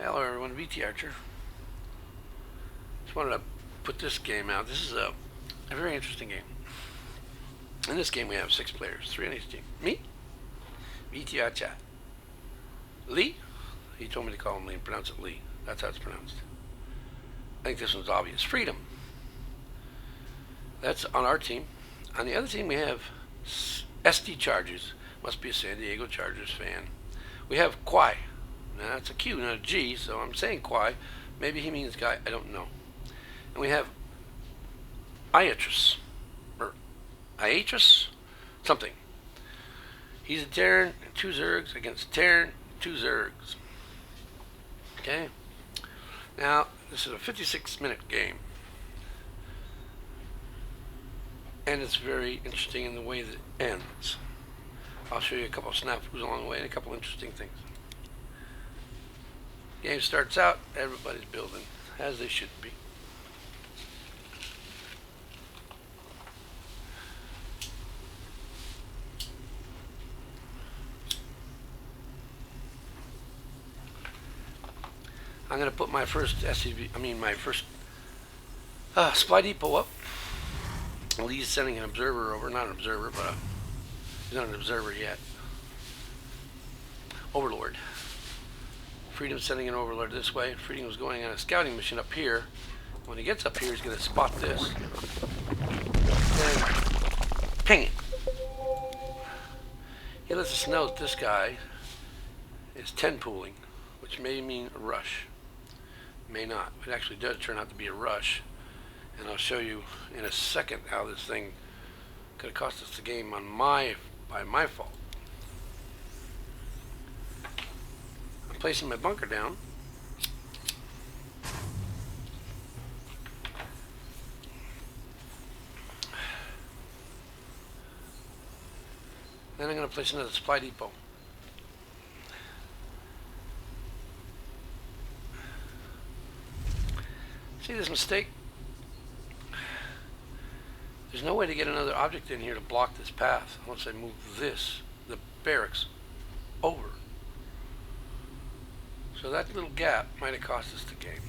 Hello everyone, MrVtArcher. Just wanted to put this game out. This is a very interesting game. In this game we have 6 players, 3 on each team. Me, MrVtArcher. Lee, he told me to call him Lee and pronounce it Lee. That's how it's pronounced. I think this one's obvious. Freedom. That's on our team. On the other team we have SD Chargers. Must be a San Diego Chargers fan. We have Quai. Now that's a Q, not a G, so I'm saying Quai. Maybe he means guy, I don't know. And we have Iatris, or Iatris, something. He's a Terran and 2 Zergs against Terran, 2 Zergs. Okay? Now, this is a 56-minute game. And it's very interesting in the way that it ends. I'll show you a couple of snafus along the way and a couple of interesting things. Game starts out, everybody's building, as they should be. I'm going to put my first supply depot up. Lee's sending an observer over, not an observer, but he's not an observer yet. Overlord. Freedom's sending an overlord this way. Freedom was going on a scouting mission up here. When he gets up here, he's going to spot this. And ping it. He lets us know that this guy is 10 pooling, which may mean a rush. May not. It actually does turn out to be a rush. And I'll show you in a second how this thing could have cost us the game by my fault. I'm placing my bunker down. Then I'm going to place another supply depot. See this mistake? There's no way to get another object in here to block this path once I move the barracks, over. So that little gap might have cost us the game.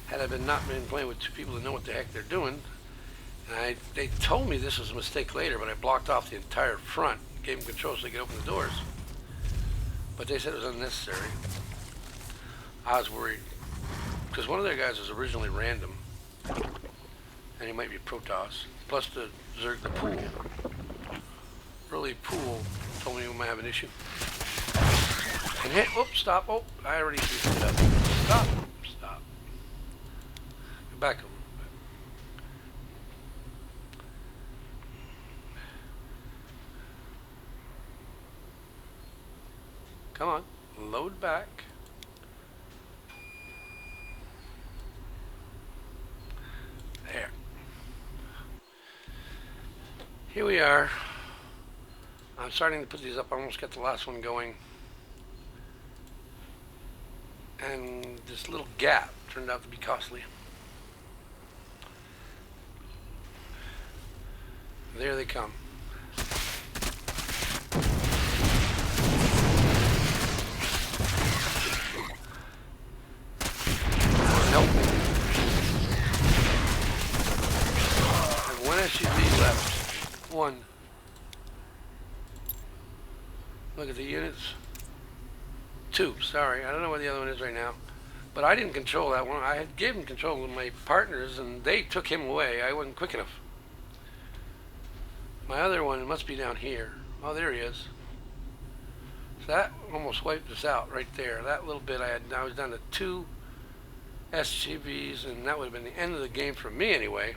Had I not been playing with 2 people that know what the heck they're doing, and they told me this was a mistake later, but I blocked off the entire front, gave them control so they could open the doors. But they said it was unnecessary. I was worried, because one of their guys was originally random, and he might be Protoss, plus the Zerg, the pool. Early pool told me we might have an issue. And hit, oops, stop, oh, I already screwed it up. Stop, stop. Go back a little bit. Come on, load back. There. Here we are. I'm starting to put these up. I almost got the last one going. And this little gap turned out to be costly. There they come. Nope. One SUV left. One. Look at the units. 2, sorry. I don't know where the other one is right now. But I didn't control that one. I had given control to my partners and they took him away. I wasn't quick enough. My other one must be down here. Oh, there he is. So that almost wiped us out right there. That little bit I was down to 2 SGVs and that would have been the end of the game for me anyway.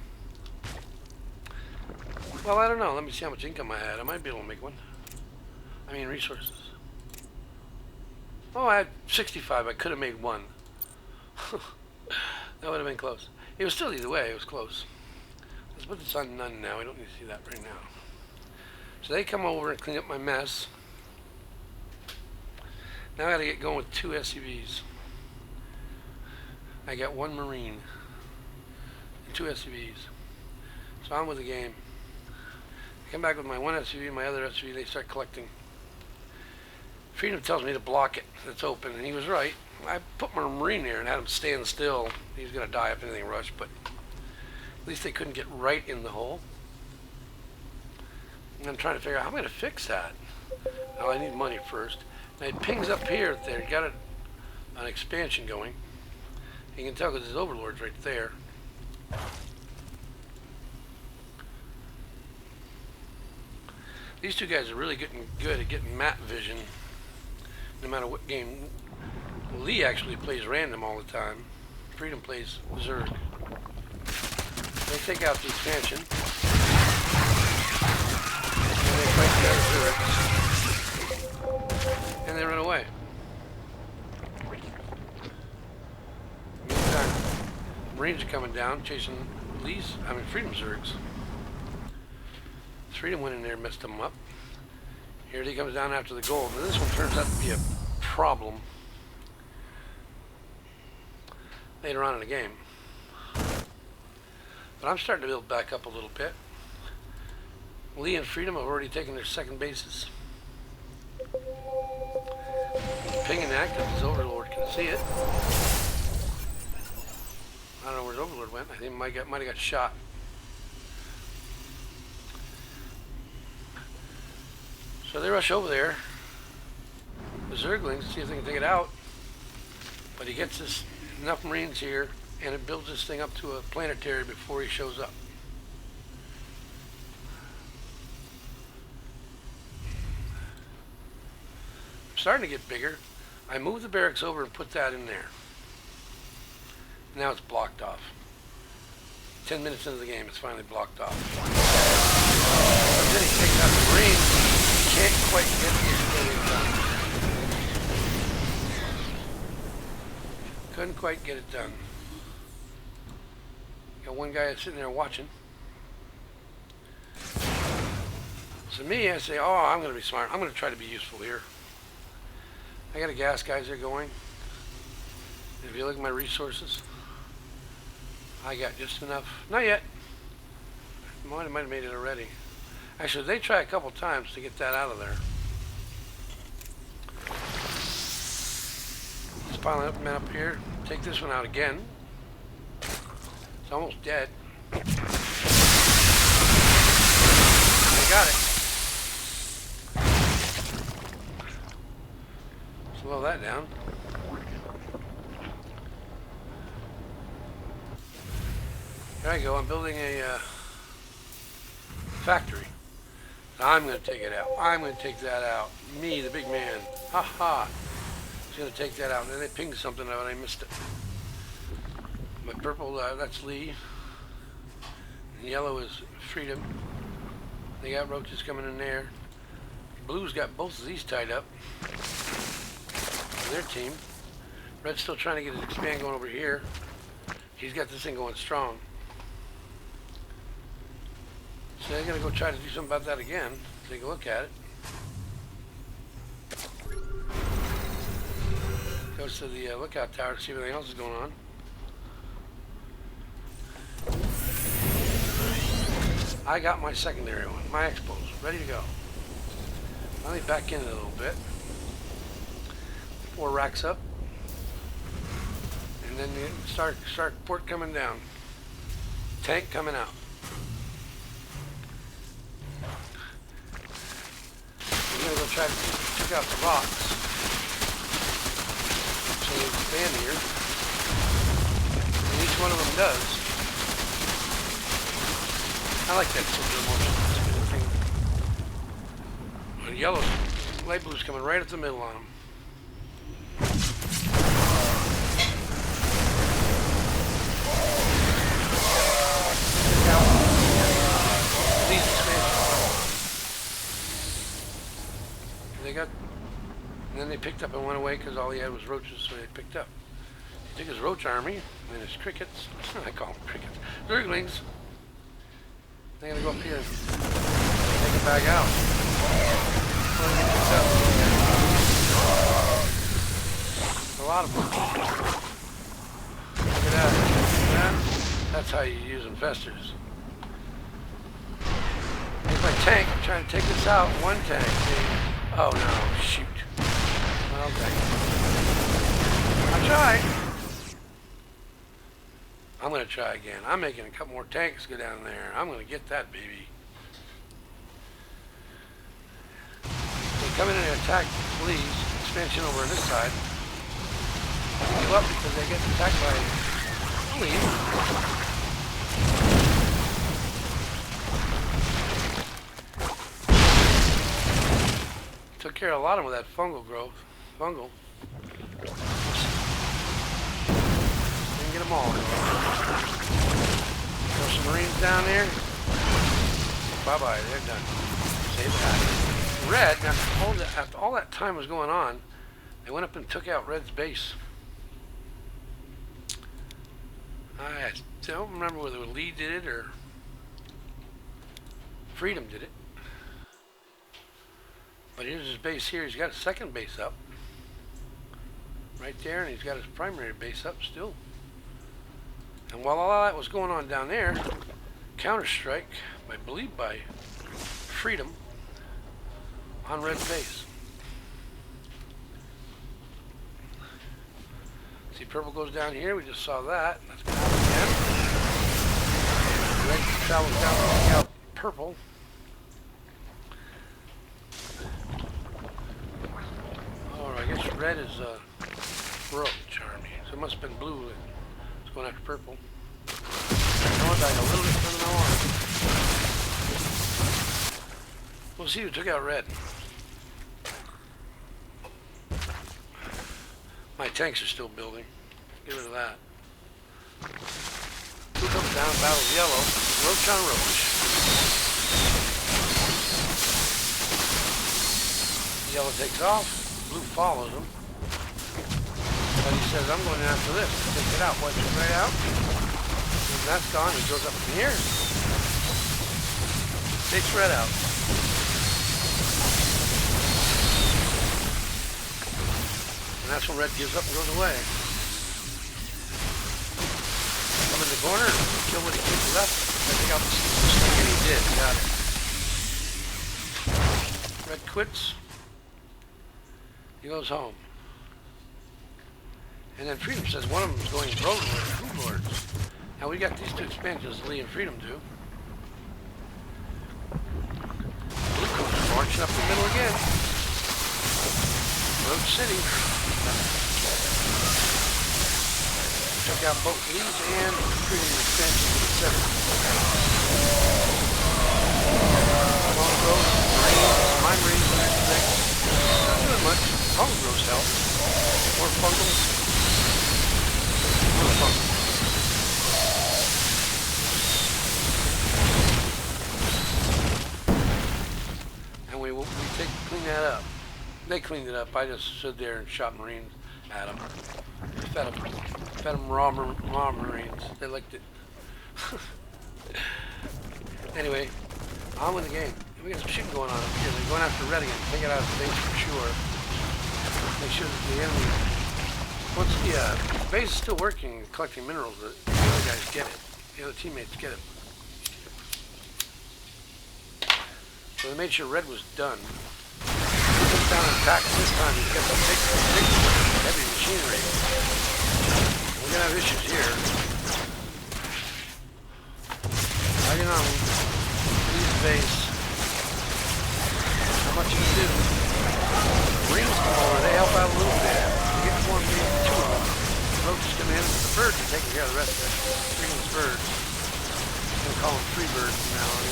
Well, I don't know. Let me see how much income I had. I might be able to make one. I mean, resources. Oh, I had 65. I could have made 1. That would have been close. It was still either way. It was close. Let's put this on none now. We don't need to see that right now. So they come over and clean up my mess. Now I got to get going with 2 SUVs. I got 1 Marine and 2 SUVs. So I'm with the game. I come back with my one SUV, my other SUV, they start collecting. Freedom tells me to block it. It's open, and he was right. I put my Marine there and had him stand still. He was going to die if anything rushed, but at least they couldn't get right in the hole. And I'm trying to figure out how I'm going to fix that. Well, I need money first. And it pings up here that they've got an expansion going. You can tell because there's overlords right there. These two guys are really getting good at getting map vision no matter what game. Lee actually plays random all the time. Freedom plays Zerg. They take out the expansion. And they fight the other Zergs. And they run away. Meantime, Marines are coming down, chasing Freedom Zergs. Freedom went in there and messed them up. Here he comes down after the gold. And this one turns out to be a problem later on in the game. But I'm starting to build back up a little bit. Lee and Freedom have already taken their second bases. Pinging active, his Overlord can see it. I don't know where his Overlord went. I think he might have got shot. So they rush over there, the Zerglings, see if they can take it out. But he gets enough Marines here, and it builds this thing up to a planetary before he shows up. I'm starting to get bigger. I moved the barracks over and put that in there. Now it's blocked off. 10 minutes into the game, it's finally blocked off. But then he takes out the Marines. Can't quite get it done. Couldn't quite get it done. Got one guy that's sitting there watching. So me, I say, oh, I'm going to be smart. I'm going to try to be useful here. I got a gas geyser going. If you look at my resources, I got just enough. Not yet. Might have made it already. Actually, they try a couple times to get that out of there. Just piling up men up here. Take this one out again. It's almost dead. I got it. Slow that down. There I go. I'm building a factory. I'm going to take it out. I'm going to take that out. Me, the big man. Ha ha. He's going to take that out. And then they pinged something out and I missed it. My purple, that's Lee. And yellow is Freedom. They got roaches coming in there. Blue's got both of these tied up. On their team. Red's still trying to get his expand going over here. He's got this thing going strong. So they're going to go try to do something about that again. Take a look at it. Goes to the lookout tower to see if anything else is going on. I got my secondary one, my expos, ready to go. Let me back in it a little bit. 4 racks up. And then you start port coming down. Tank coming out. I'm going to go try to check out the rocks. So they expand here. And each one of them does. I like that silver motion. That's a good thing. The yellow, light blue's coming right at the middle on them. They got, and then they picked up and went away because all he had was roaches, so they picked up. He took his roach army and his crickets. I call them crickets. Zerglings. They're gonna go up here and take it back out. A lot of them. Look at that. That's how you use infestors. Here's my tank. I'm trying to take this out. One tank. Oh no, shoot. Well, dang it. I tried. I'm going to try again. I'm making a couple more tanks go down there. I'm going to get that baby. They come in and attack Lee's expansion over on this side. They give up because they get attacked by Lee. Took care of a lot of them with that fungal growth. Fungal. Didn't get them all. Throw some Marines down there. Bye-bye, they're done. Save that. Red, after all that time was going on, they went up and took out Red's base. I don't remember whether Lee did it or Freedom did it. But here's his base here. He's got a second base up. Right there, and he's got his primary base up still. And while all that was going on down there, counter-strike, I believe by Freedom, on Red's base. See, purple goes down here. We just saw that. That's going to happen again. Red travels down to take out purple. Oh, I guess red is Roach army. So it must have been blue that was going after purple. Going back a little bit further on. We'll see who took out red. My tanks are still building. Get rid of that. Blue comes down, battles yellow. Roach on Roach. Yellow takes off. Blue follows him. But he says, I'm going after this. Takes it out, wipes it right out. And that's gone. He goes up in here. Takes red out. And that's when red gives up and goes away. Come in the corner, kill what he keeps left. I think I'll and he did. Got it. Red quits. He goes home. And then Freedom says one of them is going road lord, food lords. Now we got these two expansions Lee and Freedom do. Blue comes marching up the middle again. Road City. Took out both Lee's and Freedom expansions to the center. Long growth, Marines, my Marines and everything. Not doing much. Long growth help. More fungal. More fungal. And we clean that up. They cleaned it up. I just stood there and shot Marines at them. Fed them raw Marines. They liked it. Anyway, on with the game. We got some shit going on up here. They're going after red again. Take it out of the base for sure. Make sure that the enemy, once the base is still working, collecting minerals, the other guys get it. The other teammates get it. So they made sure red was done. He down and attack this time. He's got some big heavy machinery. We're gonna have issues here. Right in on Lee's base. Not much you can do. Marines come over, they help out a little bit. You get one, maybe two of them. Roaches come in, the birds are taking care of the rest of it. Freedom's birds. I'm gonna call them free birds from now on.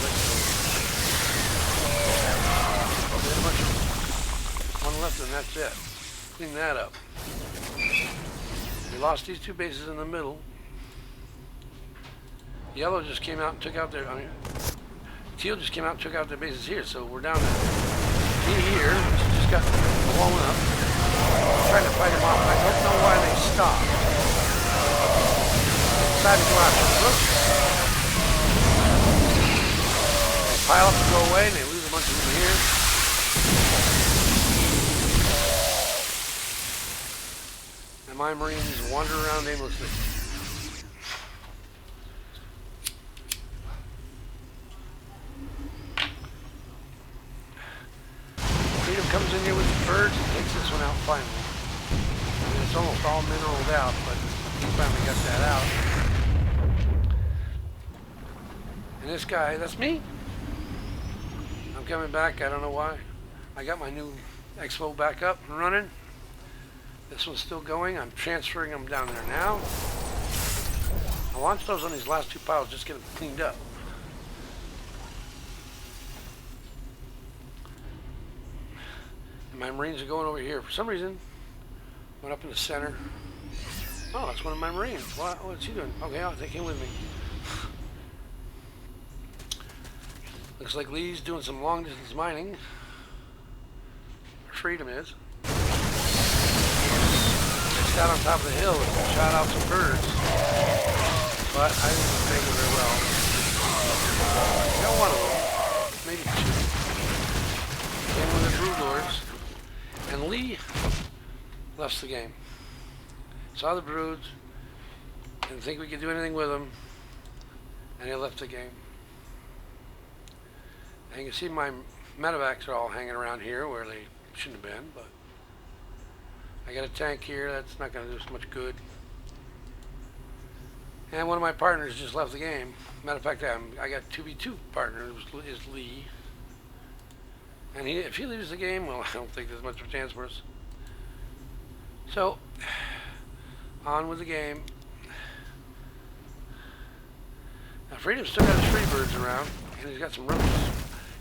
We have a bunch of one left and that's it. Clean that up. We lost these two bases in the middle. Yellow just came out and took out their, teal just came out and took out their bases here, so we're down to here, which just got blown up. I'm trying to fight them off. I don't know why they stopped. They decided to go after the roaches. They pile up and go away, and they lose a bunch of them here. And my Marines wander around aimlessly. Freedom comes in here with the birds and takes this one out finally. I mean, it's almost all mineraled out, but he finally got that out. And this guy, that's me. I'm coming back, I don't know why. I got my new Expo back up and running. This one's still going. I'm transferring them down there now. I launched those on these last two piles, just get them cleaned up. And my Marines are going over here. For some reason, went up in the center. Oh, that's one of my Marines. What's he doing? Okay, I'll take him with me. Looks like Lee's doing some long distance mining. Freedom is. Just out on top of the hill and shot out some birds. But I didn't take it very well. Got one of them. Maybe two. Came with the Brood Lords. And Lee left the game. Saw the broods. Didn't think we could do anything with them. And he left the game. And you can see my medevacs are all hanging around here where they shouldn't have been, but I got a tank here that's not going to do us much good. And one of my partners just left the game. Matter of fact, I got 2v2 partner is Lee. And if he leaves the game, well, I don't think there's much of a chance for us. So, on with the game. Now, Freedom's still got his free birds around, and he's got some roaches.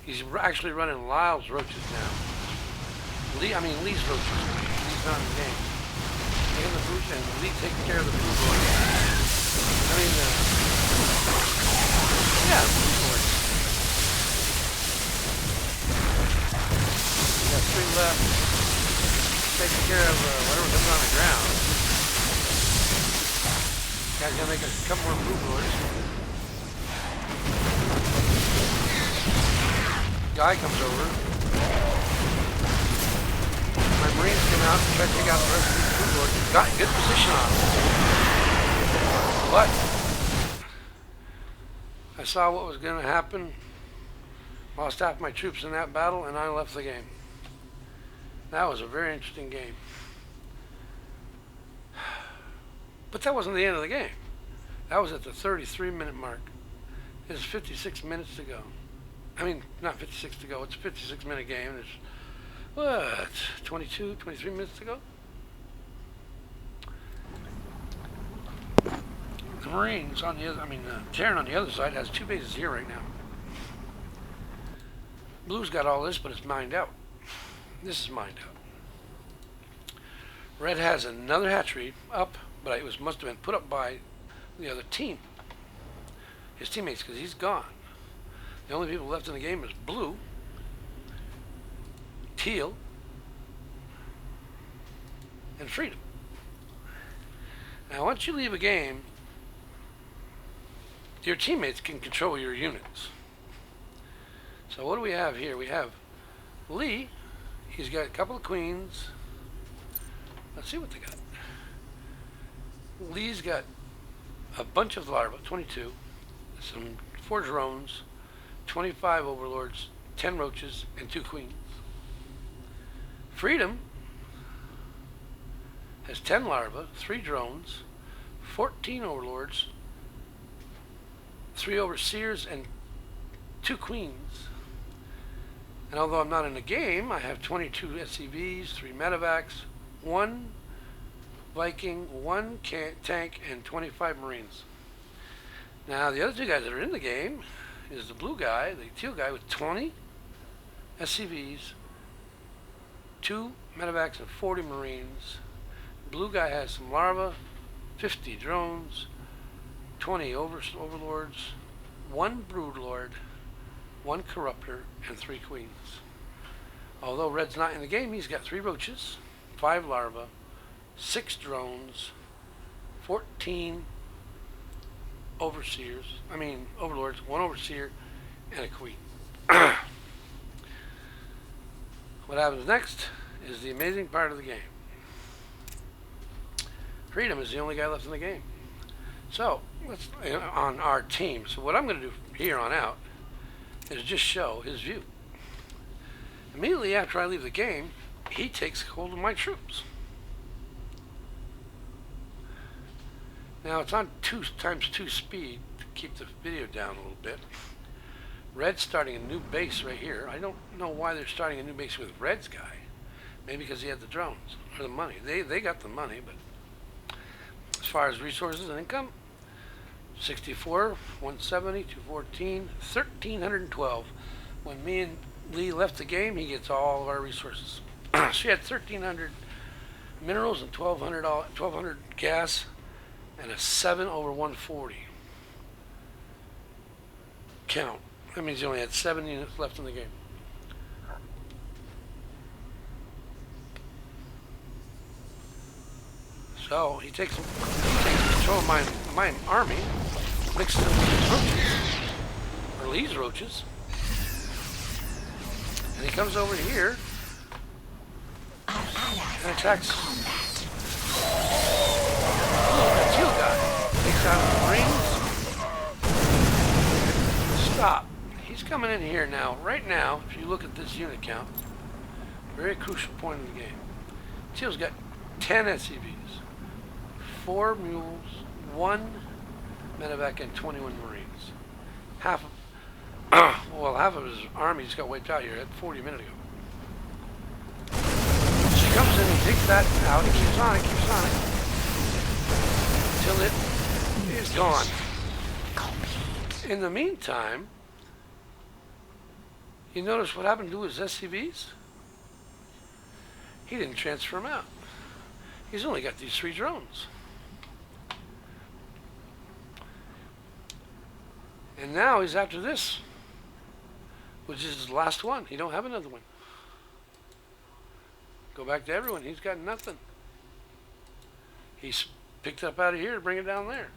He's actually running Lyle's roaches now. Lee's roaches. Lee's not in the game. And the brute, and Lee takes care of the brood lord. Yeah, brood lords. We got 3 left. Taking care of whatever comes on the ground. Guy's gonna make a couple more brood lords. Guy comes over. My Marines come out and try to take out the rest of these brood lords. Got good position on them. But I saw what was going to happen. Lost half my troops in that battle, and I left the game. That was a very interesting game. But that wasn't the end of the game. That was at the 33-minute mark. There's 56 minutes to go. I mean, not 56 to go. It's a 56-minute game. There's, what, 22, 23 minutes to go? The Marines on the other, Terran on the other side has 2 bases here right now. Blue's got all this, but it's mined out. This is mined out. Red has another hatchery up, but it must have been put up by the other team. His teammates, because he's gone. The only people left in the game is Blue, Teal, and Freedom. Now, once you leave a game, your teammates can control your units. So what do we have here? We have Lee. He's got a couple of queens. Let's see what they got. Lee's got a bunch of larvae, 22, some 4 drones, 25 overlords, 10 roaches, and 2 queens. Freedom has 10 larvae, 3 drones, 14 overlords, 3 overseers, and 2 queens. And although I'm not in the game, I have 22 SCVs, 3 medevacs, 1 Viking, 1 tank, and 25 Marines. Now, the other 2 guys that are in the game is the blue guy, the teal guy, with 20 SCVs, 2 medevacs, and 40 Marines. Blue guy has some larvae, 50 drones, 20 overlords, 1 brood lord, 1 corruptor, and 3 queens. Although Red's not in the game, he's got 3 roaches, 5 larvae, 6 drones, 14 overlords, 1 overseer, and a queen. What happens next is the amazing part of the game. Freedom is the only guy left in the game. So, let's on our team. So what I'm going to do from here on out is just show his view. Immediately after I leave the game, he takes hold of my troops. Now it's on 2x2 speed to keep the video down a little bit. Red's starting a new base right here. I don't know why they're starting a new base with Red's guy. Maybe because he had the drones or the money. They got the money, but as far as resources and income, 64, 170, 214, 1,312. When me and Lee left the game, he gets all of our resources. She had 1,300 minerals and 1,200 gas and a 7 over 140 count. That means he only had 7 units left in the game. So he takes control of my army, mixes it with his roaches, or Lee's roaches, and he comes over here and attacks the teal guy. Takes out the Marines. Stop. He's coming in here now. Right now, if you look at this unit count, very crucial point in the game. Teal's got 10 SCVs, 4 mules, 1 medevac, and 21 Marines. Half of his army just got wiped out here at 40 minutes ago. She comes in and takes that out. He keeps on it, until it is gone. In the meantime, you notice what happened to his SCVs? He didn't transfer them out. He's only got these 3 drones. And now he's after this, which is his last one. He don't have another one. Go back to everyone. He's got nothing. He's picked it up out of here to bring it down there.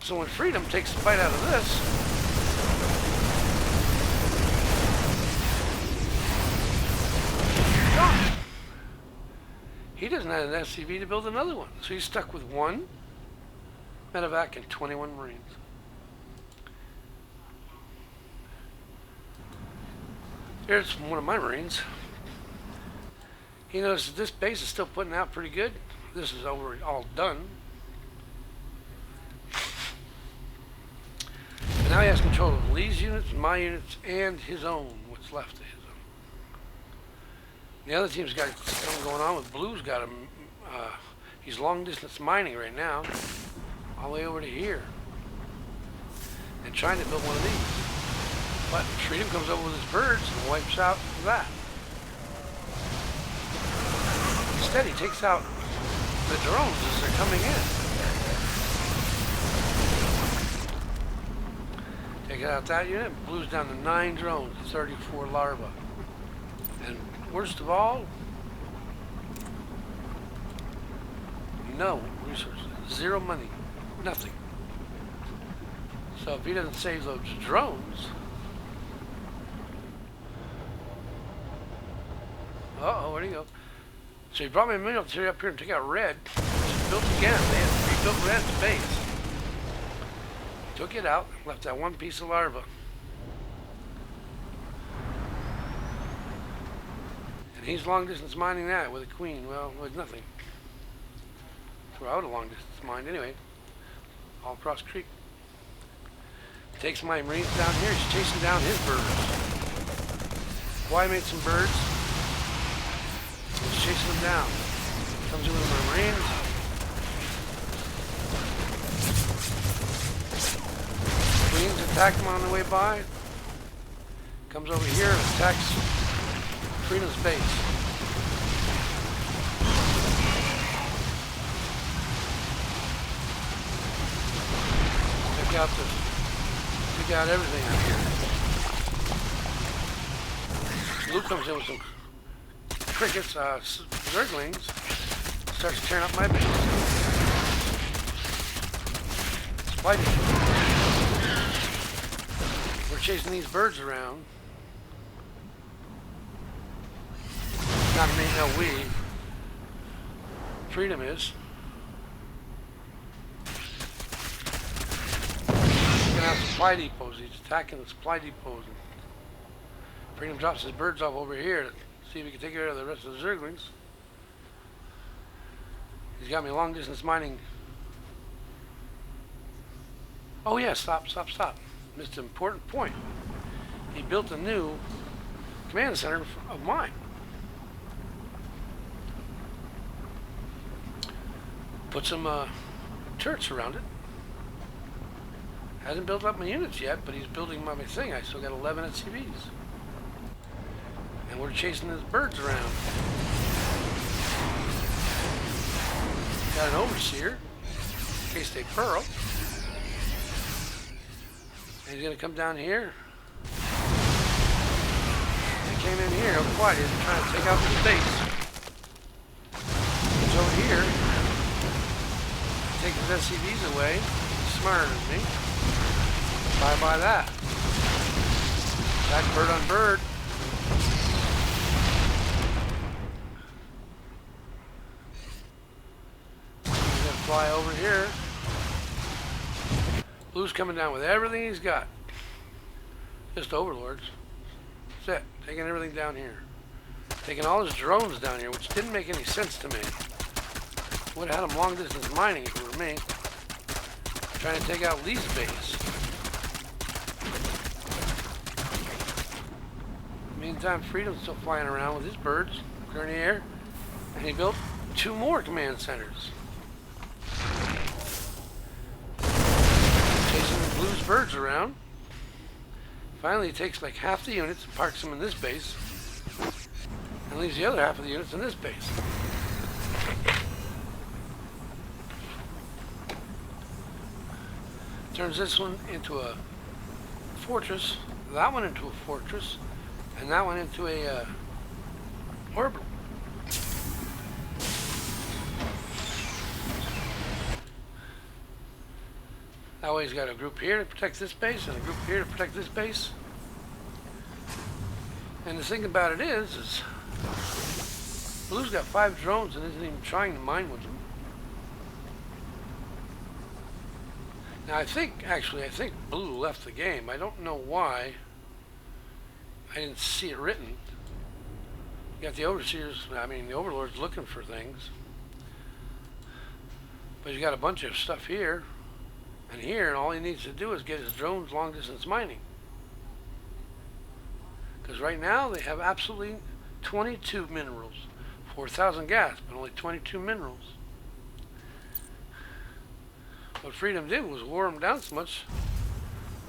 So when Freedom takes the bite out of this, gone. He doesn't have an SCV to build another one. So he's stuck with 1 medevac and 21 Marines. Here's one of my Marines. He notices this base is still putting out pretty good. This is all done. And now he has control of Lee's units, my units, and his own, what's left of his own. The other team's got something going on with Blue's got him. He's long distance mining right now, all the way over to here, and trying to build one of these. But Freedom comes over with his birds and wipes out that. Instead, he takes out the drones as they're coming in. Take out that unit, Blue's down to 9 drones, 34 larvae. And worst of all, no resources, 0 money, nothing. So if he doesn't save those drones, where'd he go? So he brought me a military up here and took out Red, which is built again. They had rebuilt Red's base. Took it out, left that 1 piece of larva. And he's long distance mining that with a queen, well, with nothing. So I would have long distance mined anyway, all across the creek. Takes my Marines down here, he's chasing down his birds. Why made some birds? He's chasing them down. Comes in with my Marines. Queens attack him on the way by. Comes over here and attacks Freedom's base. Took out everything out here. Blue comes in with some crickets, zerglings, starts tearing up my base. Fighting. We're chasing these birds around. Not me, no we. Freedom is. He's gonna have supply depots. He's attacking the supply depots. Freedom drops his birds off over here to see if he can take care of the rest of the zerglings. He's got me long distance mining. Oh yeah, stop. Missed an important point. He built a new command center of mine. Put some turrets around it. Hasn't built up my units yet, but he's building my thing. I still got 11 SCVs. And we're chasing his birds around. Got an overseer, in case they pearl. And he's gonna come down here. He came in here, real quiet. He's trying to take out the base. He's over here. Take his SCVs away. He's smarter than me. Bye that. Attack bird on bird. He's gonna fly over here. Blue's coming down with everything he's got. Just overlords. That's it. Taking everything down here. Taking all his drones down here, which didn't make any sense to me. Would have had him long distance mining if it were me. Trying to take out Lee's base. Meantime, Freedom's still flying around with his birds, clearing the air, and he built 2 more command centers. Chasing the Blue's birds around. Finally, he takes like half the units and parks them in this base, and leaves the other half of the units in this base. Turns this one into a fortress, that one into a fortress, and that one into a orbital. That way he's got a group here to protect this base and a group here to protect this base. And the thing about it is Blue's got 5 drones and isn't even trying to mine with them. Now I think Blue left the game. I don't know why. I didn't see it written. You got the overseers, the overlords looking for things. But he's got a bunch of stuff here and here, and all he needs to do is get his drones long distance mining. Because right now they have absolutely 22 minerals. 4,000 gas, but only 22 minerals. What Freedom did was wore them down so much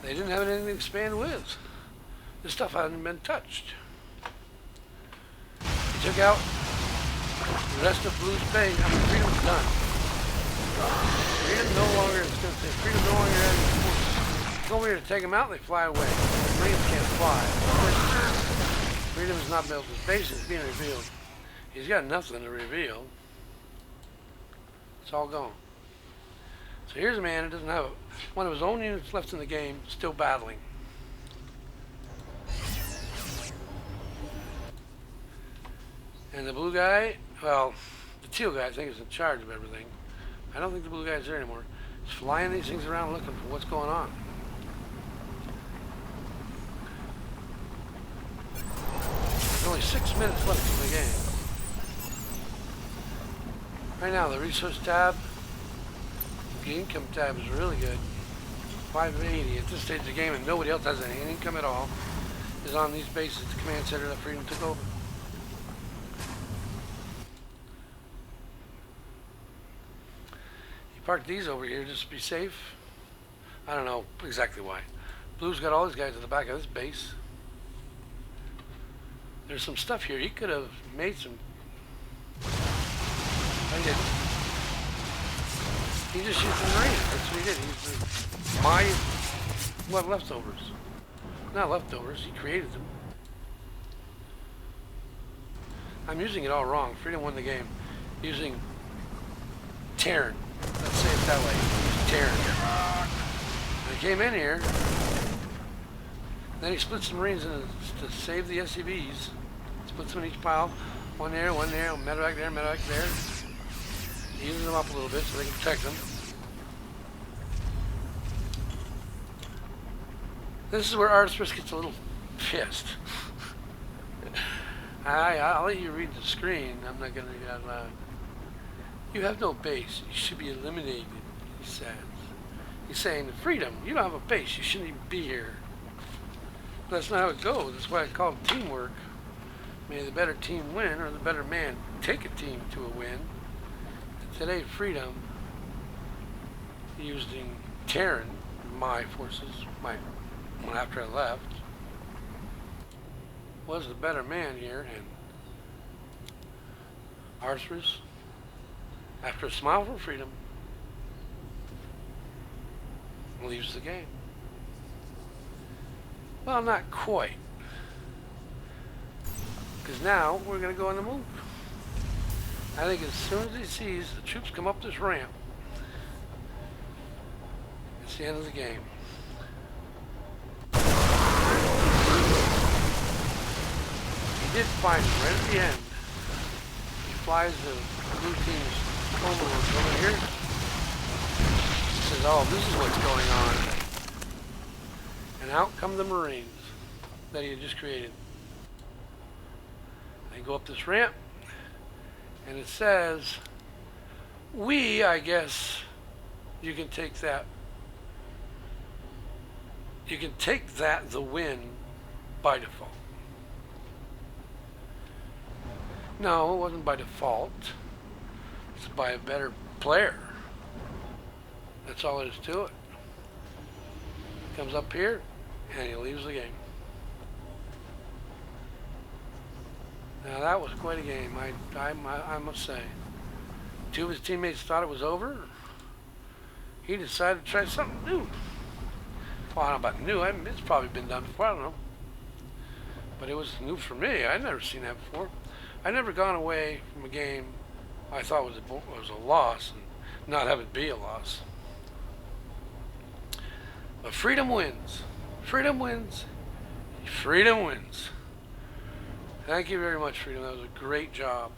they didn't have anything to expand with. This stuff hadn't been touched. He took out the rest of Blue's base. Freedom's done. Freedom no longer has any force. Go over here to take them out, they fly away. Marines can't fly. Freedom has not built his base, it's being revealed. He's got nothing to reveal. It's all gone. So here's a man who doesn't have one of his own units left in the game, still battling. And the blue guy, well, the teal guy I think is in charge of everything. I don't think the blue guy's there anymore. He's flying these things around looking for what's going on. There's only 6 minutes left in the game. Right now the resource tab, the income tab is really good. 580 at this stage of the game, and nobody else has any income at all, is on these bases, the command center that Freedom took over. He parked these over here just to be safe. I don't know exactly why. Blue's got all these guys at the back of this base. There's some stuff here. He could have made some. I didn't. He just used the Marines. That's what he did. He used my leftovers. Not leftovers. He created them. I'm using it all wrong. Freedom won the game using Terran. Let's say it that way. Terran. And he came in here. Then he splits the Marines to save the SCVs. Splits them in each pile. One there, medevac there, medevac there. He uses them up a little bit so they can protect them. This is where Arthurus gets a little pissed. I'll let you read the screen. I'm not going to get out loud. You have no base. You should be eliminated, he says. He's saying, freedom, you don't have a base. You shouldn't even be here. But that's not how it goes. That's why I call it teamwork. May the better team win, or the better man take a team to a win. And today, freedom, using Terran, my forces, one after I left, was the better man here, and Arthur's, after a smile for freedom, leaves the game. Well, not quite. Because now we're going to go on the move. I think as soon as he sees the troops come up this ramp, it's the end of the game. He did find him right at the end. He flies the blue team's over here. He says, oh, this is what's going on. And out come the Marines that he had just created. They go up this ramp, and it says, I guess, you can take that. You can take that, the win, by default. No, it wasn't by default. It's by a better player. That's all there is to it. Comes up here, and he leaves the game. Now that was quite a game, I must say. Two of his teammates thought it was over. He decided to try something new. Well, I don't know about new. It's probably been done before. I don't know. But it was new for me. I'd never seen that before. I'd never gone away from a game I thought was a loss and not have it be a loss. But freedom wins. Freedom wins. Freedom wins. Thank you very much, Freedom. That was a great job.